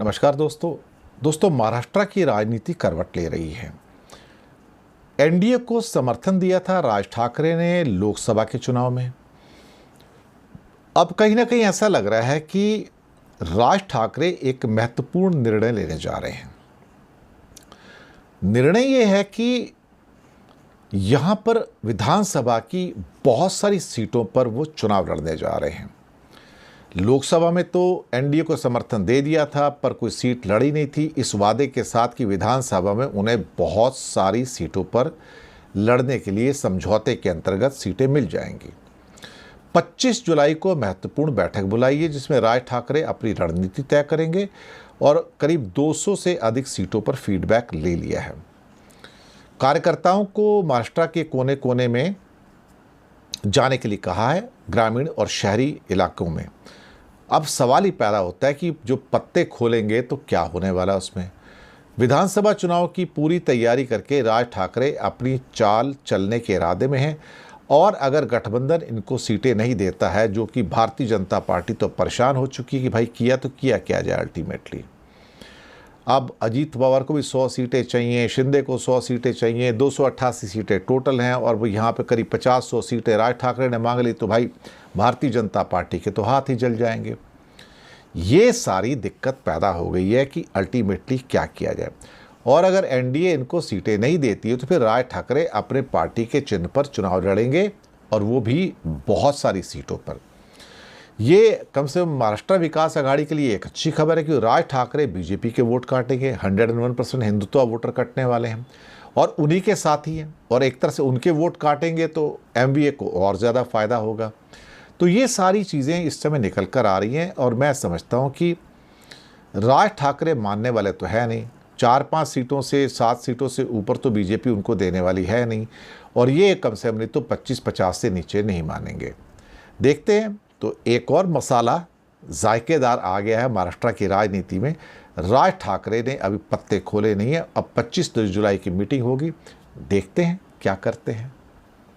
नमस्कार दोस्तों महाराष्ट्र की राजनीति करवट ले रही है। एनडीए को समर्थन दिया था राज ठाकरे ने लोकसभा के चुनाव में। अब कहीं ना कहीं ऐसा लग रहा है कि राज ठाकरे एक महत्वपूर्ण निर्णय लेने जा रहे हैं। निर्णय यह है कि यहां पर विधानसभा की बहुत सारी सीटों पर वो चुनाव लड़ने जा रहे हैं। लोकसभा में तो एनडीए को समर्थन दे दिया था, पर कोई सीट लड़ी नहीं थी, इस वादे के साथ कि विधानसभा में उन्हें बहुत सारी सीटों पर लड़ने के लिए समझौते के अंतर्गत सीटें मिल जाएंगी। 25 जुलाई को महत्वपूर्ण बैठक बुलाई है जिसमें राज ठाकरे अपनी रणनीति तय करेंगे और करीब 200 से अधिक सीटों पर फीडबैक ले लिया है। कार्यकर्ताओं को महाराष्ट्र के कोने कोने में जाने के लिए कहा है, ग्रामीण और शहरी इलाकों में। अब सवाल ही पैदा होता है कि जो पत्ते खोलेंगे तो क्या होने वाला उसमें। विधानसभा चुनाव की पूरी तैयारी करके राज ठाकरे अपनी चाल चलने के इरादे में हैं और अगर गठबंधन इनको सीटें नहीं देता है, जो कि भारतीय जनता पार्टी तो परेशान हो चुकी है कि भाई किया तो किया क्या जाए अल्टीमेटली। अब अजीत पवार को भी 100 सीटें चाहिए, शिंदे को 100 सीटें चाहिए, 288 सीटें टोटल हैं और वो यहाँ पे करीब 50-100 सीटें राज ठाकरे ने मांग ली, तो भाई भारतीय जनता पार्टी के तो हाथ ही जल जाएंगे। ये सारी दिक्कत पैदा हो गई है कि अल्टीमेटली क्या किया जाए। और अगर एनडीए इनको सीटें नहीं देती है तो फिर राज ठाकरे अपने पार्टी के चिन्ह पर चुनाव लड़ेंगे और वो भी बहुत सारी सीटों पर। ये कम से कम महाराष्ट्र विकास आघाड़ी के लिए एक अच्छी खबर है कि राज ठाकरे बीजेपी के वोट काटेंगे। 101% हिंदुत्व वोटर कटने वाले हैं और उन्हीं के साथ ही हैं, और एक तरह से उनके वोट काटेंगे तो एमवीए को और ज़्यादा फ़ायदा होगा। तो ये सारी चीज़ें इस समय निकल कर आ रही हैं और मैं समझता हूँ कि राज ठाकरे मानने वाले तो है नहीं। 4-5 सीटों से 7 सीटों से ऊपर तो बीजेपी उनको देने वाली है नहीं, और ये कम से कम नहीं तो 25-50 से नीचे नहीं मानेंगे। देखते हैं। तो एक और मसाला जायकेदार आ गया है महाराष्ट्र की राजनीति में। राज ठाकरे ने अभी पत्ते खोले नहीं है। अब 25 जुलाई की मीटिंग होगी, देखते हैं क्या करते हैं।